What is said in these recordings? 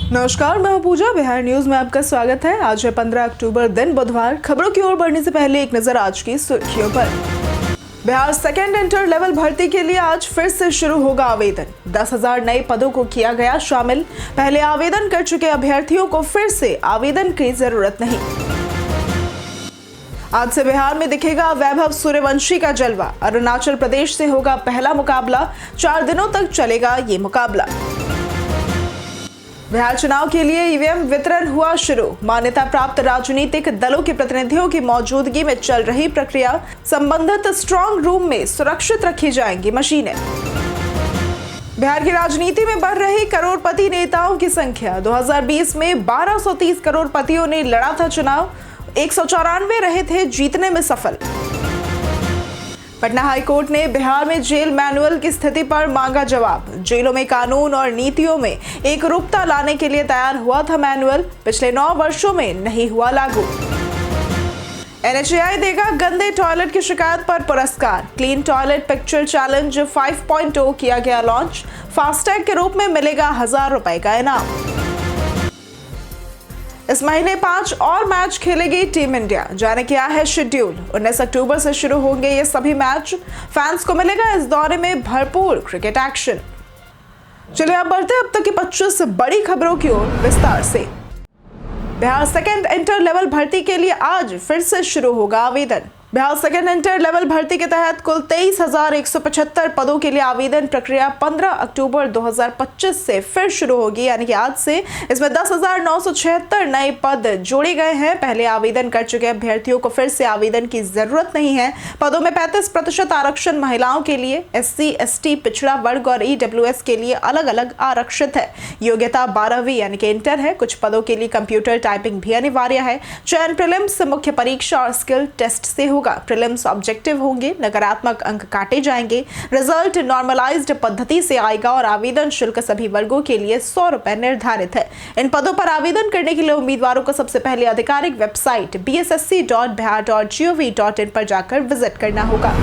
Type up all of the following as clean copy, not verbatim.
नमस्कार, मैं हूं पूजा। बिहार न्यूज में आपका स्वागत है। आज है 15 अक्टूबर, दिन बुधवार। खबरों की ओर बढ़ने से पहले एक नजर आज की सुर्खियों पर। बिहार सेकेंड इंटर लेवल भर्ती के लिए आज फिर से शुरू होगा आवेदन। 10,000 नए पदों को किया गया शामिल। पहले आवेदन कर चुके अभ्यर्थियों को फिर से आवेदन की जरूरत नहीं। आज से बिहार में दिखेगा वैभव सूर्यवंशी का जलवा। अरुणाचल प्रदेश से होगा पहला मुकाबला। 4 दिनों तक चलेगा ये मुकाबला। बिहार चुनाव के लिए ईवीएम वितरण हुआ शुरू। मान्यता प्राप्त राजनीतिक दलों के प्रतिनिधियों की मौजूदगी में चल रही प्रक्रिया। संबंधित स्ट्रांग रूम में सुरक्षित रखी जाएंगी मशीनें। बिहार की राजनीति में बढ़ रही करोड़पति नेताओं की संख्या। 2020 में 1230 करोड़पतियों ने लड़ा था चुनाव। 194 रहे थे जीतने में सफल। पटना हाईकोर्ट ने बिहार में जेल मैनुअल की स्थिति पर मांगा जवाब। जेलों में कानून और नीतियों में एकरूपता लाने के लिए तैयार हुआ था मैनुअल। पिछले 9 वर्षों में नहीं हुआ लागू। NHAI देगा गंदे टॉयलेट की शिकायत पर पुरस्कार। क्लीन टॉयलेट पिक्चर चैलेंज 5.0 किया गया लॉन्च। फास्टैग के रूप में मिलेगा 1000 रुपए का इनाम। इस महीने 5 और मैच खेलेगी टीम इंडिया। जाने क्या है शेड्यूल। 19 अक्टूबर से शुरू होंगे ये सभी मैच। फैंस को मिलेगा इस दौरे में भरपूर क्रिकेट एक्शन। चलिए अब बढ़ते हैं अब तक की 25 बड़ी खबरों की ओर विस्तार से। बिहार सेकेंड इंटर लेवल भर्ती के लिए आज फिर से शुरू होगा आवेदन। बिहार सेकेंड इंटर लेवल भर्ती के तहत कुल 23,175 पदों के लिए आवेदन प्रक्रिया 15 अक्टूबर 2025 से फिर शुरू होगी, यानी कि आज से। इसमें 10,976 नए पद जोड़े गए हैं। पहले आवेदन कर चुके अभ्यर्थियों को फिर से आवेदन की जरूरत नहीं है। पदों में 35% आरक्षण महिलाओं के लिए, SC, ST, पिछड़ा वर्ग और EWS के लिए अलग अलग आरक्षित है। योग्यता 12वीं यानी कि इंटर है। कुछ पदों के लिए कंप्यूटर टाइपिंग भी अनिवार्य है। चयन प्रीलिम्स, मुख्य परीक्षा और स्किल टेस्ट से होगा। प्रीलिम्स ऑब्जेक्टिव होंगे। नकारात्मक अंक काटे जाएंगे। रिजल्ट नॉर्मलाइज्ड पद्धति से आएगा और आवेदन शुल्क सभी वर्गों के लिए 100 रुपए निर्धारित है। इन पदों पर आवेदन करने के लिए उम्मीदवारों को सबसे पहले आधिकारिक वेबसाइट bssc.bihar.gov.in पर जाकर विजिट करना होगा।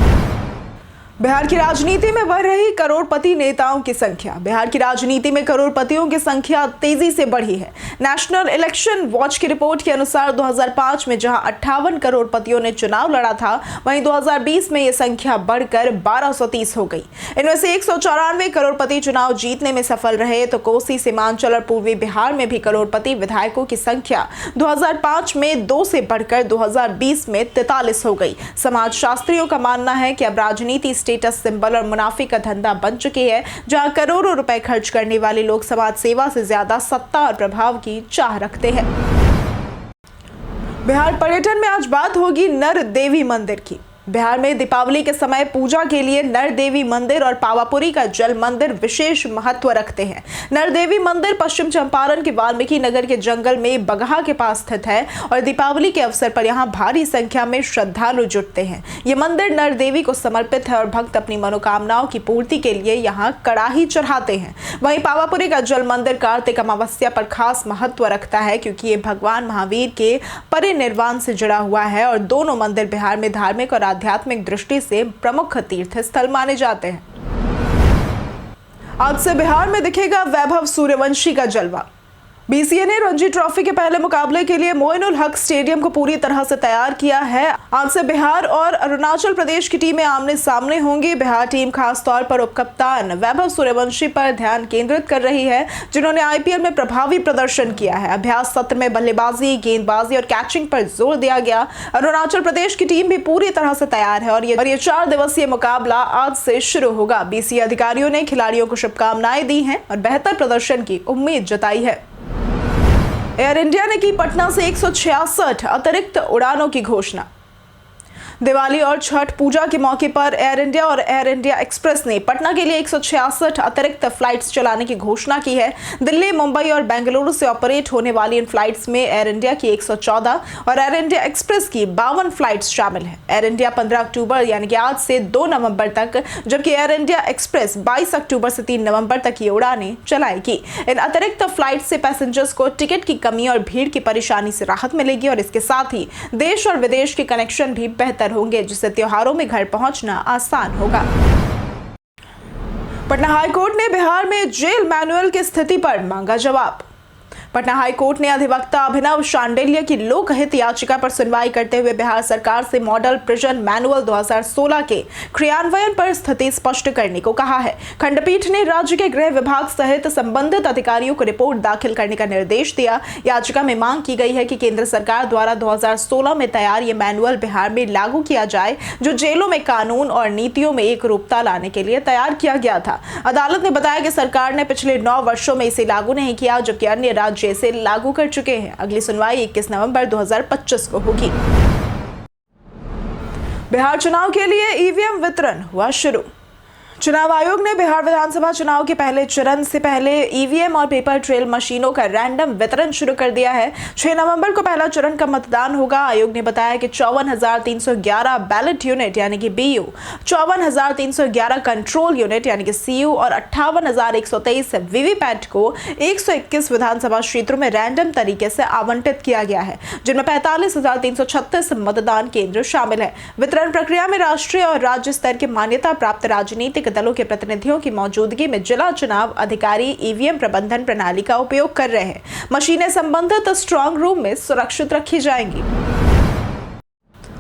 बिहार की राजनीति में बढ़ रही करोड़पति नेताओं की संख्या। बिहार की राजनीति में करोड़पतियों की संख्या तेजी से बढ़ी है। नेशनल इलेक्शन वॉच की रिपोर्ट के अनुसार 2005 में जहां 58 करोड़पतियों ने चुनाव लड़ा था, वहीं 2020 में यह संख्या बढ़कर 1230 हो गई। इनमें से 194 करोड़पति चुनाव जीतने में सफल रहे, तो कोसी, सीमांचल और पूर्वी बिहार में भी करोड़पति विधायकों की संख्या 2005 में 2 से बढ़कर 2020 में 43 हो गई। समाजशास्त्रियों का मानना है कि अब राजनीति स्टेटस सिंबल और मुनाफे का धंधा बन चुकी है, जहां करोड़ों रुपए खर्च करने वाले लोग समाज सेवा से ज्यादा सत्ता और प्रभाव की चाह रखते हैं। बिहार पर्यटन में आज बात होगी नर देवी मंदिर की। बिहार में दीपावली के समय पूजा के लिए नर देवी मंदिर और पावापुरी का जल मंदिर विशेष महत्व रखते हैं। नर देवी मंदिर पश्चिम चंपारण के वाल्मीकि नगर के जंगल में बगहा के पास स्थित है और दीपावली के अवसर पर यहां भारी संख्या में श्रद्धालु जुटते हैं। ये मंदिर नर देवी को समर्पित है और भक्त अपनी मनोकामनाओं की पूर्ति के लिए यहां कड़ाही चढ़ाते हैं। वहीं पावापुरी का जल मंदिर कार्तिक अमावस्या पर खास महत्व रखता है, क्योंकि ये भगवान महावीर के परिनिर्वाण से जुड़ा हुआ है और दोनों मंदिर बिहार में धार्मिक और आध्यात्मिक दृष्टि से प्रमुख तीर्थ स्थल माने जाते हैं। आज से बिहार में दिखेगा वैभव सूर्यवंशी का जलवा। BCA ने रणजी ट्रॉफी के पहले मुकाबले के लिए मोइनुल हक स्टेडियम को पूरी तरह से तैयार किया है। आज से बिहार और अरुणाचल प्रदेश की टीमें आमने सामने होंगी। बिहार टीम खास तौर पर उपकप्तान वैभव सूर्यवंशी पर ध्यान केंद्रित कर रही है, जिन्होंने IPL में प्रभावी प्रदर्शन किया है। अभ्यास सत्र में बल्लेबाजी, गेंदबाजी और कैचिंग पर जोर दिया गया। अरुणाचल प्रदेश की टीम भी पूरी तरह से तैयार है और ये 4 दिवसीय मुकाबला आज से शुरू होगा। BCA अधिकारियों ने खिलाड़ियों को शुभकामनाएं दी हैं और बेहतर प्रदर्शन की उम्मीद जताई है। एयर इंडिया ने की पटना से 166 अतिरिक्त उड़ानों की घोषणा। दिवाली और छठ पूजा के मौके पर एयर इंडिया और एयर इंडिया एक्सप्रेस ने पटना के लिए 166 अतिरिक्त फ्लाइट्स चलाने की घोषणा की है। दिल्ली, मुंबई और बेंगलुरु से ऑपरेट होने वाली इन फ्लाइट्स में एयर इंडिया की 114 और एयर इंडिया एक्सप्रेस की 52 फ्लाइट्स शामिल है। एयर इंडिया 15 अक्टूबर यानी कि आज से 2 नवंबर तक, जबकि एयर इंडिया एक्सप्रेस 22 अक्टूबर से 3 नवंबर तक ये उड़ानें चलाएगी। इन अतिरिक्त फ्लाइट से पैसेंजर्स को टिकट की कमी और भीड़ की परेशानी से राहत मिलेगी और इसके साथ ही देश और विदेश के कनेक्शन भी बेहतर होंगे, जिससे त्योहारों में घर पहुंचना आसान होगा। पटना हाईकोर्ट ने बिहार में जेल मैनुअल की स्थिति पर मांगा जवाब। पटना हाईकोर्ट ने अधिवक्ता अभिनव शांडिल्य की लोकहित याचिका पर सुनवाई करते हुए बिहार सरकार से मॉडल प्रिजन मैनुअल 2016 के क्रियान्वयन पर स्थिति स्पष्ट करने को कहा है। खंडपीठ ने राज्य के गृह विभाग सहित संबंधित अधिकारियों को रिपोर्ट दाखिल करने का निर्देश दिया। याचिका में मांग की गई है कि केंद्र सरकार द्वारा 2016 में तैयार ये मैनुअल बिहार में लागू किया जाए, जो जेलों में कानून और नीतियों में एक रूपता लाने के लिए तैयार किया गया था। अदालत ने बताया कि सरकार ने पिछले 9 वर्षों में इसे लागू नहीं किया, जबकि अन्य राज्य इसे लागू कर चुके हैं। अगली सुनवाई 21 नवंबर 2025 को होगी। बिहार चुनाव के लिए ईवीएम वितरण हुआ शुरू। चुनाव आयोग ने बिहार विधानसभा चुनाव के पहले चरण से पहले ईवीएम और पेपर ट्रेल मशीनों का रैंडम वितरण शुरू कर दिया है। 6 नवंबर को पहला चरण का मतदान होगा। आयोग ने बताया कि 54,311 बैलेट यूनिट यानी कि बीयू, 54,311 कंट्रोल यूनिट यानी कि सीयू और 58,123 वीवीपैट को 121 विधानसभा क्षेत्रों में रैंडम तरीके से आवंटित किया गया है, जिनमें 45,336 मतदान केंद्र शामिल है। वितरण प्रक्रिया में राष्ट्रीय और राज्य स्तर के मान्यता प्राप्त राजनीतिक दलों के प्रतिनिधियों की मौजूदगी में जिला चुनाव अधिकारी ईवीएम प्रबंधन प्रणाली का उपयोग कर रहे हैं। मशीनें संबंधित स्ट्रांग रूम में सुरक्षित रखी जाएंगी।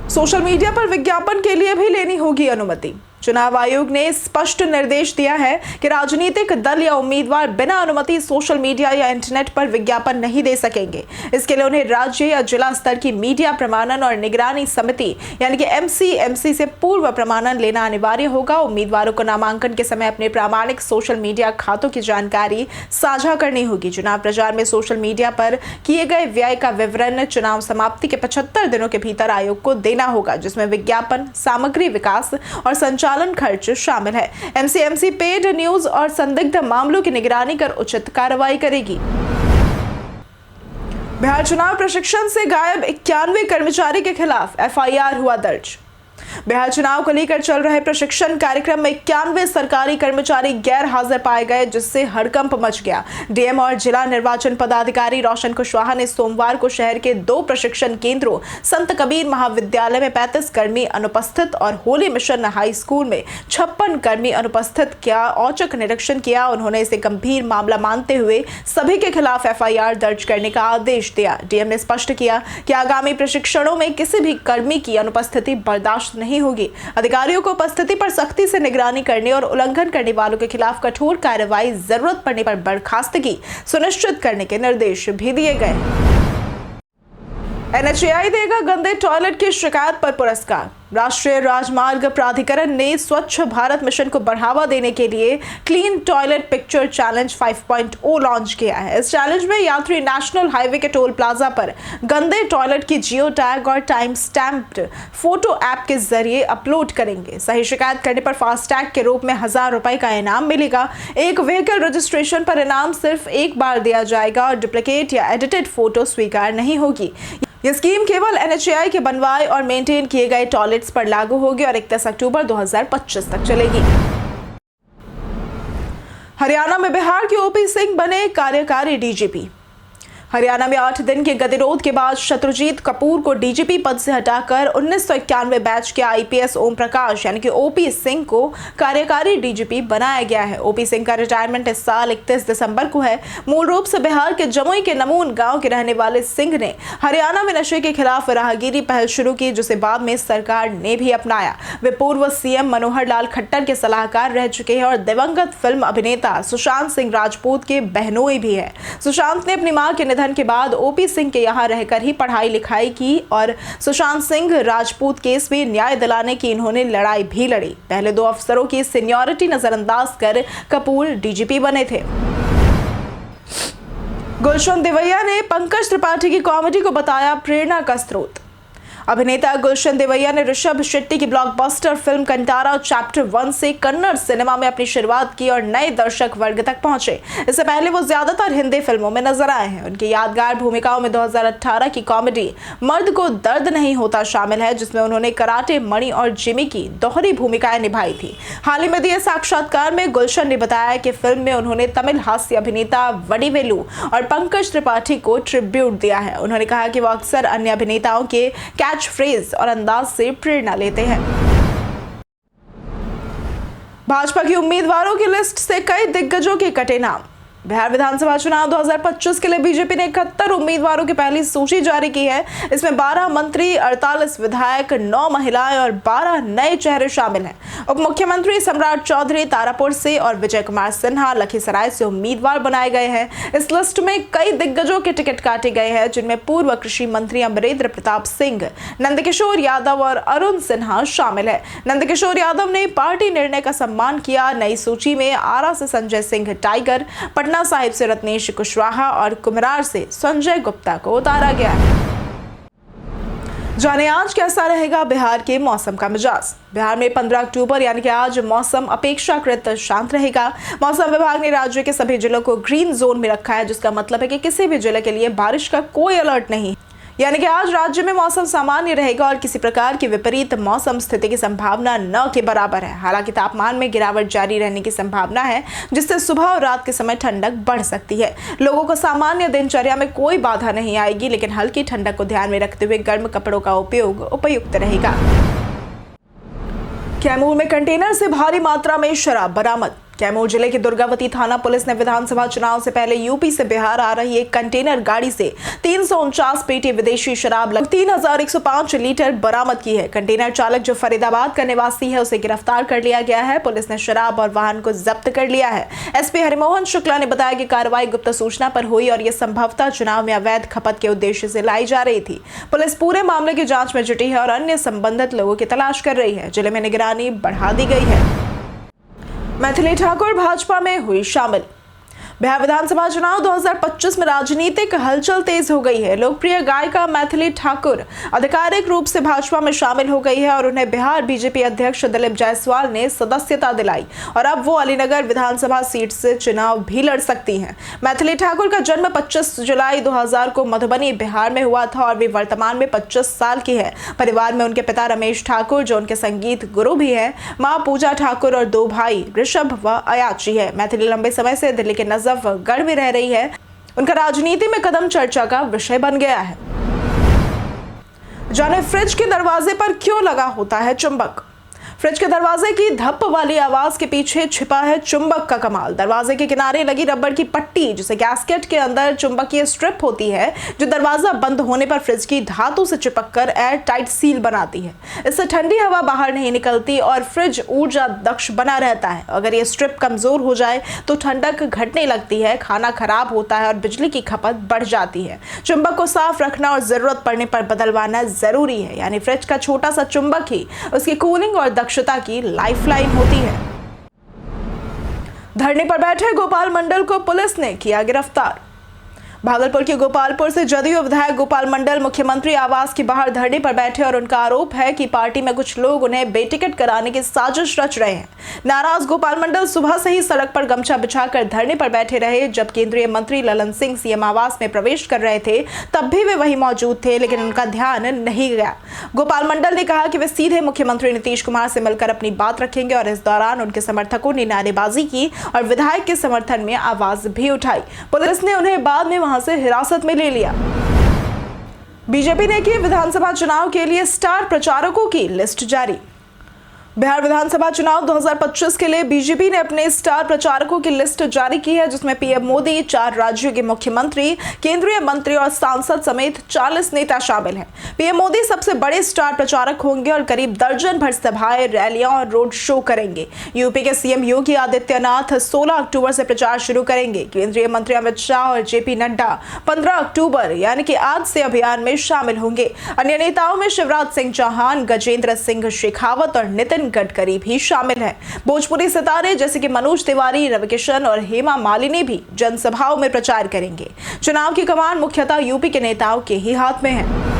सोशल मीडिया पर विज्ञापन के लिए भी लेनी होगी अनुमति। चुनाव आयोग ने स्पष्ट निर्देश दिया है कि राजनीतिक दल या उम्मीदवार बिना अनुमति सोशल मीडिया या इंटरनेट पर विज्ञापन नहीं दे सकेंगे। इसके लिए उन्हें राज्य या जिला स्तर की मीडिया प्रमाणन और निगरानी समिति यानी कि एमसीएमसी से पूर्व प्रमाणन लेना अनिवार्य होगा। उम्मीदवारों को नामांकन के समय अपने प्रामाणिक सोशल मीडिया खातों की जानकारी साझा करनी होगी। चुनाव प्रचार में सोशल मीडिया पर किए गए व्यय का विवरण चुनाव समाप्ति के 75 दिनों के भीतर आयोग को देना होगा, जिसमें विज्ञापन, सामग्री विकास और संचालन खर्च शामिल है। एमसीएमसी पेड न्यूज और संदिग्ध मामलों की निगरानी कर उचित कार्रवाई करेगी। बिहार चुनाव प्रशिक्षण से गायब 91 कर्मचारी के खिलाफ एफआईआर हुआ दर्ज। बिहार चुनाव को लेकर चल रहे प्रशिक्षण कार्यक्रम में 91 सरकारी कर्मचारी गैर हाजिर पाए गए, जिससे हड़कंप मच गया। डीएम और जिला निर्वाचन पदाधिकारी रोशन कुशवाहा ने सोमवार को शहर के 2 प्रशिक्षण केंद्रों संत कबीर महाविद्यालय में 35 कर्मी अनुपस्थित और होली मिशन हाई स्कूल में 56 कर्मी अनुपस्थित का औचक निरीक्षण किया। उन्होंने इसे गंभीर मामला मानते हुए सभी के खिलाफ एफआईआर दर्ज करने का आदेश दिया। डीएम ने स्पष्ट किया कि आगामी प्रशिक्षणों में किसी भी कर्मी की अनुपस्थिति बर्दाश्त नहीं होगी। अधिकारियों को उपस्थिति पर सख्ती से निगरानी करने और उल्लंघन करने वालों के खिलाफ कठोर कार्रवाई, जरूरत पड़ने पर बर्खास्तगी सुनिश्चित करने के निर्देश भी दिए गए। एनएचएआई देगा गंदे टॉयलेट की शिकायत पर पुरस्कार। राष्ट्रीय राजमार्ग प्राधिकरण ने स्वच्छ भारत मिशन को बढ़ावा देने के लिए clean toilet picture challenge 5.0 launch किया है। इस चैलेंज में यात्री नेशनल हाईवे के टोल प्लाजा पर गंदे टॉयलेट की जियो टैग और टाइम स्टैम्प्ड फोटो ऐप के जरिए अपलोड करेंगे। सही शिकायत करने पर फास्टैग के रूप में 1000 रुपए का इनाम मिलेगा। एक व्हीकल रजिस्ट्रेशन पर इनाम सिर्फ एक बार दिया जाएगा और डुप्लीकेट या एडिटेड फोटो स्वीकार नहीं होगी। यह स्कीम केवल एनएचएआई के बनवाए और मेंटेन किए गए टॉयलेट्स पर लागू होगी और 31 अक्टूबर 2025 तक चलेगी। हरियाणा में बिहार के ओपी सिंह बने कार्यकारी डीजीपी। हरियाणा में 8 दिन के गतिरोध के बाद शत्रुजीत कपूर को डीजीपी पद से हटाकर 1991 बैच के आईपीएस ओम प्रकाश यानी कि ओपी सिंह को कार्यकारी डीजीपी बनाया गया है। ओपी सिंह का रिटायरमेंट इस साल 31 दिसंबर को है। मूल रूप से बिहार के जमुई के नमून गांव के रहने वाले सिंह ने हरियाणा में नशे के खिलाफ राहगीरी पहल शुरू की, जिसे बाद में सरकार ने भी अपनाया। वे पूर्व सीएम मनोहर लाल खट्टर के सलाहकार रह चुके हैं और दिवंगत फिल्म अभिनेता सुशांत सिंह राजपूत के बहनोई भी है। सुशांत ने अपनी मां के के बाद ओपी सिंह के यहां रहकर ही पढ़ाई लिखाई की और सुशांत सिंह राजपूत केस में न्याय दिलाने की इन्होंने लड़ाई भी लड़ी। पहले 2 अफसरों की सीनियरिटी नजरअंदाज कर कपूर डीजीपी बने थे। गुलशन देवैया ने पंकज त्रिपाठी की कॉमेडी को बताया प्रेरणा का स्रोत। अभिनेता गुलशन देवैया ने ऋषभ शेट्टी की ब्लॉकबस्टर फिल्म कंटारा चैप्टर 1 से कन्नड़ सिनेमा में अपनी शुरुआत की और नए दर्शक वर्ग तक पहुंचे। इससे पहले वो ज्यादातर हिंदी फिल्मों में नजर आए हैं। उनकी यादगार भूमिकाओं में 2018 की कॉमेडी मर्द को दर्द नहीं होता शामिल है, जिसमें उन्होंने कराटे मणि और जिमी की दोहरी भूमिकाएं निभाई थी। हाल ही में दिए साक्षात्कार में गुलशन ने बताया कि फिल्म में उन्होंने तमिल हास्य अभिनेता वडिवेलु और पंकज त्रिपाठी को ट्रिब्यूट दिया है। उन्होंने कहा कि वो अक्सर अन्य अभिनेताओं के कैच फ्रेज और अंदाज से प्रेरणा लेते हैं। भाजपा की उम्मीदवारों की लिस्ट से कई दिग्गजों के कटे नाम। बिहार विधानसभा चुनाव 2025 के लिए बीजेपी ने 71 उम्मीदवारों की पहली सूची जारी की है। इसमें 12 मंत्री, 48 विधायक, 9 महिलाएं और 12 नए चेहरे शामिल हैं। उप मुख्यमंत्री सम्राट चौधरी तारापुर से और विजय कुमार सिन्हा लखीसराय से उम्मीदवार बनाए गए हैं। इस लिस्ट में कई दिग्गजों के टिकट काटे गए हैं, जिनमें पूर्व कृषि मंत्री अमरेंद्र प्रताप सिंह, नंदकिशोर यादव और अरुण सिन्हा शामिल है। नंदकिशोर यादव ने पार्टी निर्णय का सम्मान किया। नई सूची में आरा से संजय सिंह टाइगर, पटना साहिब से रत्नेश कुशवाहा और कुम्हरार से संजय गुप्ता को उतारा गया है। जाने आज कैसा रहेगा बिहार के मौसम का मिजाज। बिहार में 15 अक्टूबर यानी कि आज मौसम अपेक्षाकृत शांत रहेगा। मौसम विभाग ने राज्य के सभी जिलों को ग्रीन जोन में रखा है, जिसका मतलब है कि किसी भी जिले के लिए बारिश का कोई अलर्ट नहीं, यानी कि आज राज्य में मौसम सामान्य रहेगा और किसी प्रकार की विपरीत मौसम स्थिति की संभावना न के बराबर है। हालांकि तापमान में गिरावट जारी रहने की संभावना है, जिससे सुबह और रात के समय ठंडक बढ़ सकती है। लोगों को सामान्य दिनचर्या में कोई बाधा नहीं आएगी, लेकिन हल्की ठंडक को ध्यान में रखते हुए गर्म कपड़ों का उपयोग उपयुक्त रहेगा। कैमूर में कंटेनर से भारी मात्रा में शराब बरामद। कैमूर जिले की दुर्गावती थाना पुलिस ने विधानसभा चुनाव से पहले यूपी से बिहार आ रही एक कंटेनर गाड़ी से 349 पेटी विदेशी शराब लगभग 3105 लीटर बरामद की है। कंटेनर चालक जो फरीदाबाद का निवासी है, उसे गिरफ्तार कर लिया गया है। पुलिस ने शराब और वाहन को जब्त कर लिया है। एसपी हरिमोहन शुक्ला ने बताया कि कार्रवाई गुप्त सूचना पर हुई और यह संभवतः चुनाव में अवैध खपत के उद्देश्य से लाई जा रही थी। पुलिस पूरे मामले की जाँच में जुटी है और अन्य संबंधित लोगों की तलाश कर रही है। जिले में निगरानी बढ़ा दी गई है। मैथिली ठाकुर भाजपा में हुई शामिल। बिहार विधानसभा चुनाव 2025 में राजनीतिक हलचल तेज हो गई है। लोकप्रिय गायिका मैथिली ठाकुर आधिकारिक रूप से भाजपा में शामिल हो गई है और उन्हें बिहार बीजेपी अध्यक्ष दिलीप जायसवाल ने सदस्यता दिलाई और अब वो अलीनगर विधानसभा सीट से चुनाव भी लड़ सकती हैं। मैथिली ठाकुर का जन्म 25 जुलाई 2000 को मधुबनी बिहार में हुआ था और वे वर्तमान में 25 साल की है। परिवार में उनके पिता रमेश ठाकुर, जो उनके संगीत गुरु भी है, माँ पूजा ठाकुर और 2 भाई ऋषभ व अयाची है। मैथिली लंबे समय से दिल्ली के गढ़ में रह रही है। उनका राजनीति में कदम चर्चा का विषय बन गया है। जाने फ्रिज के दरवाजे पर क्यों लगा होता है चुंबक। फ्रिज के दरवाजे की धप वाली आवाज के पीछे छिपा है चुंबक का कमाल। दरवाजे के किनारे लगी रबर की पट्टी, जिसे गैस्केट के अंदर चुंबकीय स्ट्रिप होती है, जो दरवाजा बंद होने पर फ्रिज की धातु से चिपककर एयर टाइट सील बनाती है। इससे ठंडी हवा बाहर नहीं निकलती और फ्रिज ऊर्जा दक्ष बना रहता है। अगर ये स्ट्रिप कमजोर हो जाए तो ठंडक घटने लगती है, खाना खराब होता है और बिजली की खपत बढ़ जाती है। चुंबक को साफ रखना और जरूरत पड़ने पर बदलवाना जरूरी है। यानी फ्रिज का छोटा सा चुंबक ही उसकी कूलिंग और दक्षता की लाइफलाइन होती है। धरने पर बैठे गोपाल मंडल को पुलिस ने किया गिरफ्तार। भागलपुर के गोपालपुर से जदयू विधायक गोपाल मंडल मुख्यमंत्री आवास के बाहर धरने पर बैठे और उनका आरोप है कि पार्टी में कुछ लोग उन्हें बेटिकट कराने की साजिश रच रहे हैं। नाराज गोपाल मंडल सुबह से ही सड़क पर गमछा बिछाकर धरने पर बैठे रहे। जब केंद्रीय मंत्री ललन सिंह सीएम आवास में प्रवेश कर रहे थे, तब भी वे वहीं मौजूद थे, लेकिन उनका ध्यान नहीं गया। गोपाल मंडल ने कहा कि वे सीधे मुख्यमंत्री नीतीश कुमार से मिलकर अपनी बात रखेंगे और इस दौरान उनके समर्थकों ने नारेबाजी की और विधायक के समर्थन में आवाज भी उठाई। पुलिस ने उन्हें बाद में से हिरासत में ले लिया। बीजेपी ने की विधानसभा चुनाव के लिए स्टार प्रचारकों की लिस्ट जारी। बिहार विधानसभा चुनाव 2025 के लिए बीजेपी ने अपने स्टार प्रचारकों की लिस्ट जारी की है, जिसमें पीएम मोदी, 4 राज्यों के मुख्यमंत्री, केंद्रीय मंत्री और सांसद समेत 40 नेता शामिल हैं। पीएम मोदी सबसे बड़े स्टार प्रचारक होंगे और करीब दर्जन भर सभाएं, रैलियां और रोड शो करेंगे। यूपी के सीएम योगी आदित्यनाथ 16 अक्टूबर से प्रचार शुरू करेंगे। केंद्रीय मंत्री अमित शाह और जेपी नड्डा 15 अक्टूबर यानी कि आज से अभियान में शामिल होंगे। अन्य नेताओं में शिवराज सिंह चौहान, गजेंद्र सिंह शेखावत और नितिन गडकरी भी शामिल हैं। भोजपुरी सितारे जैसे कि मनोज तिवारी, रवि किशन और हेमा मालिनी भी जनसभाओं में प्रचार करेंगे। चुनाव की कमान मुख्यतः यूपी के नेताओं के ही हाथ में है।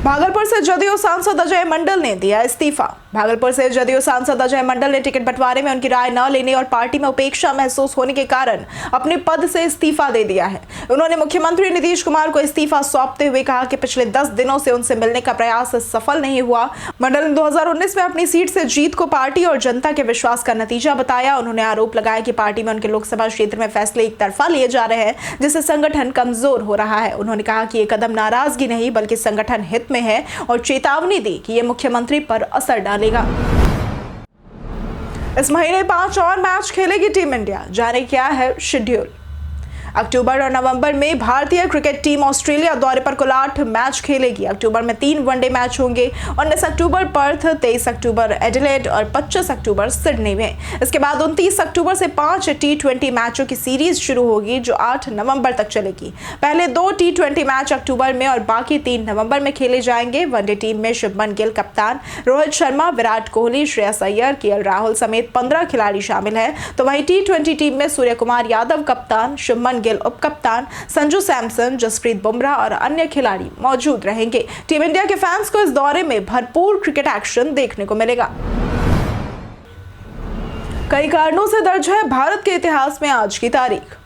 भागलपुर से जदयू सांसद अजय मंडल ने दिया इस्तीफा। भागलपुर से जदयू सांसद अजय मंडल ने टिकट बंटवारे में उनकी राय न लेने और पार्टी में उपेक्षा महसूस होने के कारण अपने पद से इस्तीफा दे दिया है। उन्होंने मुख्यमंत्री नीतीश कुमार को इस्तीफा सौंपते हुए कहा कि पिछले 10 दिनों से उनसे मिलने का प्रयास सफल नहीं हुआ। मंडल ने 2019 में अपनी सीट से जीत को पार्टी और जनता के विश्वास का नतीजा बताया। उन्होंने आरोप लगाया कि पार्टी में उनके लोकसभा क्षेत्र में फैसले एक तरफा लिए जा रहे हैं, जिससे संगठन कमजोर हो रहा है। उन्होंने कहा कि ये कदम नाराजगी नहीं बल्कि संगठन हित में है और चेतावनी दी कि यह मुख्यमंत्री पर असर डालेगा। इस महीने 5 और मैच खेलेगी टीम इंडिया, जाने क्या है शेड्यूल। अक्टूबर और नवंबर में भारतीय क्रिकेट टीम ऑस्ट्रेलिया दौरे पर कुल 8 मैच खेलेगी। अक्टूबर में 3 वनडे मैच होंगे, 19 अक्टूबर पर्थ, 23 अक्टूबर एडिलेड और 25 अक्टूबर सिडनी में। इसके बाद 29 अक्टूबर से 5 T20 मैचों की सीरीज शुरू होगी जो 8 नवंबर तक चलेगी। पहले 2 T20 मैच अक्टूबर में और बाकी 3 नवंबर में खेले जाएंगे। वनडे टीम में शुभमन गिल कप्तान, रोहित शर्मा, विराट कोहली, श्रेयस अय्यर, केएल राहुल समेत 15 खिलाड़ी शामिल हैं। तो वहीं T20 टीम में सूर्य कुमार यादव कप्तान, शुभमन गिल उप कप्तान, संजू सैमसन, जसप्रीत बुमराह और अन्य खिलाड़ी मौजूद रहेंगे। टीम इंडिया के फैंस को इस दौरे में भरपूर क्रिकेट एक्शन देखने को मिलेगा। कई कारणों से दर्ज है भारत के इतिहास में आज की तारीख।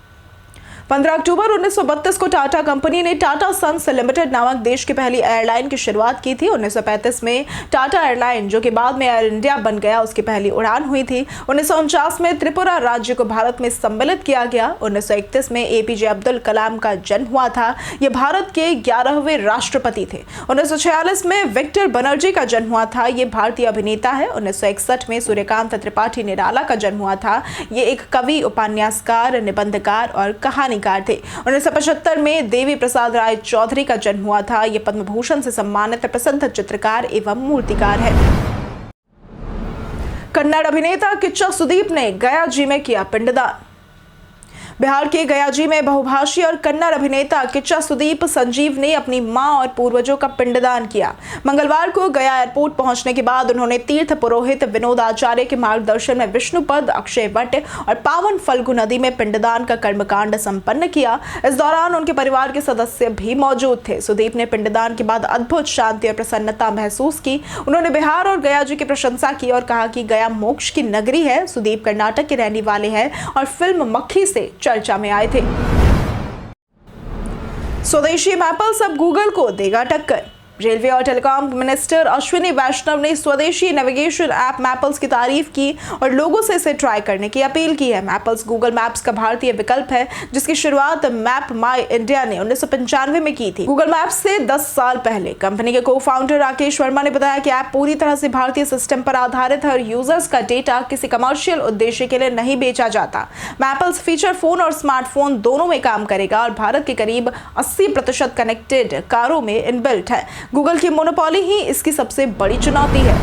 15 अक्टूबर 1932 को टाटा कंपनी ने टाटा सन्स लिमिटेड नामक देश की पहली एयरलाइन की शुरुआत की थी। 1935 में टाटा एयरलाइन, जो कि बाद में एयर इंडिया बन गया, उसकी पहली उड़ान हुई थी। 1949 में त्रिपुरा राज्य को भारत में सम्मिलित किया गया। 1931 में एपीजे अब्दुल कलाम का जन्म हुआ था। ये भारत के 11वें राष्ट्रपति थे। 1946 में विक्टर बनर्जी का जन्म हुआ था। ये भारतीय अभिनेता है। 1961 में सूर्यकांत त्रिपाठी निराला का जन्म हुआ था। ये एक कवि, उपन्यासकार, निबंधकार और कहानी थे। 1975 में देवी प्रसाद राय चौधरी का जन्म हुआ था। ये पद्म भूषण से सम्मानित प्रसिद्ध चित्रकार एवं मूर्तिकार है। कन्नड़ अभिनेता किच्चा सुदीप ने गया जी में किया पिंडदान। बिहार के गया जी में बहुभाषी और कन्नड़ अभिनेता किच्चा सुदीप संजीव ने अपनी मां और पूर्वजों का पिंडदान किया। मंगलवार को गया एयरपोर्ट पहुंचने के बाद उन्होंने तीर्थ पुरोहित विनोद आचार्य के मार्गदर्शन में विष्णुपद, अक्षय वट और पावन फल्गु नदी में पिंडदान का कर्मकांड संपन्न किया। इस दौरान उनके परिवार के सदस्य भी मौजूद थे। सुदीप ने पिंडदान के बाद अद्भुत शांति और प्रसन्नता महसूस की। उन्होंने बिहार और गया जी की प्रशंसा की और कहा कि गया मोक्ष की नगरी है। सुदीप कर्नाटक के रहने वाले हैं और फिल्म मक्खी से चर्चा में आए थे। स्वदेशी मैपल्स अब गूगल को देगा टक्कर। रेलवे और टेलीकॉम मिनिस्टर अश्विनी वैष्णव ने स्वदेशी नेविगेशन ऐप मैपल्स की तारीफ की और लोगों से इसे ट्राई करने की अपील की है। मैपल्स गूगल मैप्स का भारतीय विकल्प है, जिसकी शुरुआत मैप माई इंडिया ने 1995 में की थी। गूगल मैप्स से 10 साल पहले कंपनी के को फाउंडर राकेश वर्मा ने बताया कि ऐप पूरी तरह से भारतीय सिस्टम पर आधारित है और यूजर्स का डेटा किसी कमर्शियल उद्देश्य के लिए नहीं बेचा जाता। मैपल्स फीचर फोन और स्मार्टफोन दोनों में काम करेगा और भारत के करीब 80% कनेक्टेड कारों में इनबिल्ट है। गूगल की मोनोपोली ही इसकी सबसे बड़ी चुनौती है।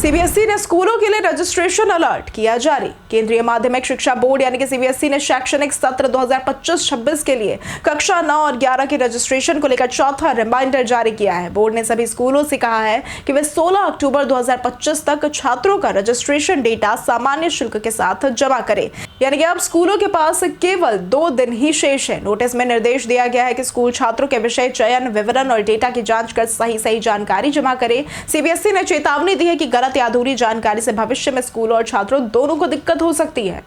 सीबीएसई ने स्कूलों के लिए रजिस्ट्रेशन अलर्ट किया जारी। केंद्रीय माध्यमिक शिक्षा बोर्ड यानी कि सीबीएसई ने शैक्षणिक सत्र 2025-26 के लिए कक्षा 9 और 11 के रजिस्ट्रेशन को लेकर चौथा रिमाइंडर जारी किया है। बोर्ड ने सभी स्कूलों से कहा है कि वे 16 अक्टूबर 2025 तक छात्रों का रजिस्ट्रेशन डेटा सामान्य शुल्क के साथ जमा करें। यानी कि अब स्कूलों के पास केवल 2 दिन ही शेष है। नोटिस में निर्देश दिया गया है कि स्कूल छात्रों के विषय चयन, विवरण और डेटा की जांच कर सही जानकारी जमा करें। सीबीएसई ने चेतावनी दी है कि गलत या अधूरी जानकारी से भविष्य में स्कूल और छात्रों दोनों को दिक्कत हो सकती है।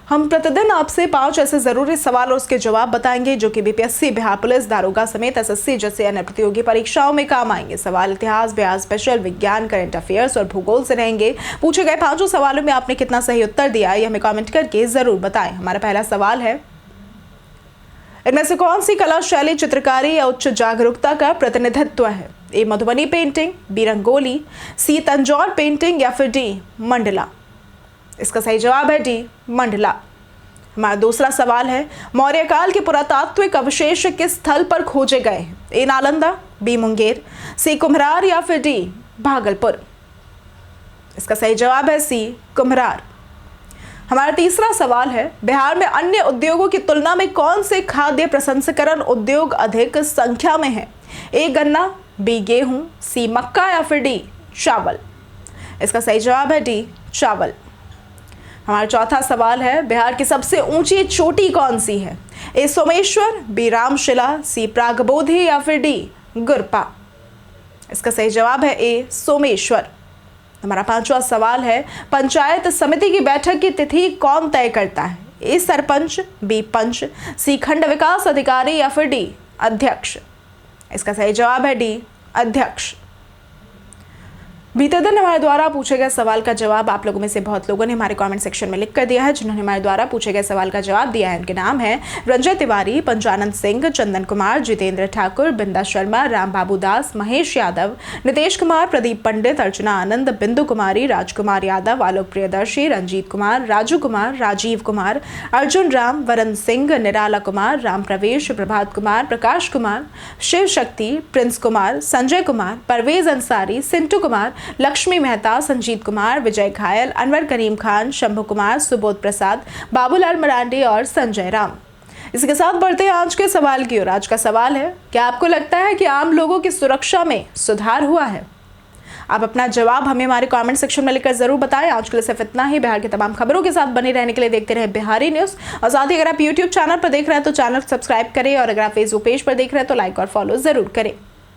हम प्रतिदिन आपसे 5 ऐसे जरूरी सवाल और उसके जवाब बताएंगे जो कि बीपीएससी, बिहार पुलिस, दारोगा समेत एसएससी जैसे अन्य प्रतियोगी परीक्षाओं में काम आएंगे। सवाल इतिहास, बिहार स्पेशल, विज्ञान, करंट अफेयर्स और भूगोल से रहेंगे। पूछे गए 5 सवालों में आपने कितना सही उत्तर दिया है, हमें कमेंट करके जरूर बताएं। हमारा पहला सवाल है, इनमें से कौन सी कला शैली चित्रकारी या उच्च जागरूकता का प्रतिनिधित्व है? ए मधुबनी पेंटिंग, बी रंगोली, सी तंजौर पेंटिंग या फिर डी मंडला। इसका सही जवाब है डी मंडला। हमारा दूसरा सवाल है, मौर्य काल के पुरातात्विक अवशेष किस स्थल पर खोजे गए हैं? ए नालंदा, बी मुंगेर, सी कुम्हरार या फिर डी भागलपुर। इसका सही जवाब है सी कुम्हरार। हमारा तीसरा सवाल है, बिहार में अन्य उद्योगों की तुलना में कौन से खाद्य प्रसंस्करण उद्योग अधिक संख्या में है? ए गन्ना, बी गेहूं, सी मक्का या फिर डी चावल। इसका सही जवाब है डी चावल। हमारा चौथा सवाल है, बिहार की सबसे ऊंची चोटी कौन सी है? ए सोमेश्वर, बी रामशिला, सी प्रागबोधि या फिर डी गुरपा। इसका सही जवाब है ए सोमेश्वर। हमारा पांचवा सवाल है, पंचायत समिति की बैठक की तिथि कौन तय करता है? ए सरपंच, बी पंच, सी खंड विकास अधिकारी या फिर डी अध्यक्ष। इसका सही जवाब है डी अध्यक्ष। बीते दिन हमारे द्वारा पूछे गए सवाल का जवाब आप लोगों में से बहुत लोगों ने हमारे कमेंट सेक्शन में लिख कर दिया है। जिन्होंने हमारे द्वारा पूछे गए सवाल का जवाब दिया है उनके नाम है रंजय तिवारी, पंचानंद सिंह, चंदन कुमार, जितेंद्र ठाकुर, बिंदा शर्मा, राम बाबू दास, महेश यादव, नितेश कुमार, प्रदीप पंडित, अर्चना आनंद, बिंदु कुमारी, राजकुमार यादव, आलोक प्रियदर्शी, रंजीत कुमार, राजू कुमार, राजीव कुमार, अर्जुन राम, वरुण सिंह, निराला कुमार, राम प्रवेश, प्रभात कुमार, प्रकाश कुमार, शिव शक्ति, प्रिंस कुमार, संजय कुमार, परवेज अंसारी, सिंटू कुमार, लक्ष्मी मेहता, संजीत कुमार, विजय घायल, अनवर करीम खान, शंभू कुमार, सुबोध प्रसाद, बाबूलाल मरांडी और संजय राम। इसके साथ बढ़ते हैं आज के सवाल की ओर। आज का सवाल है, क्या आपको लगता है कि आम लोगों की सुरक्षा में सुधार हुआ है? आप अपना जवाब हमें हमारे कमेंट सेक्शन में लिखकर जरूर बताएं। आज के लिए सिर्फ इतना ही। बिहार की तमाम खबरों के साथ बने रहने के लिए देखते रहें बिहारी न्यूज़। और साथ ही अगर आप यूट्यूब चैनल पर देख रहे हैं तो चैनल सब्सक्राइब करें, और अगर आप फेसबुक पेज पर देख रहे हैं तो लाइक और फॉलो जरूर करें।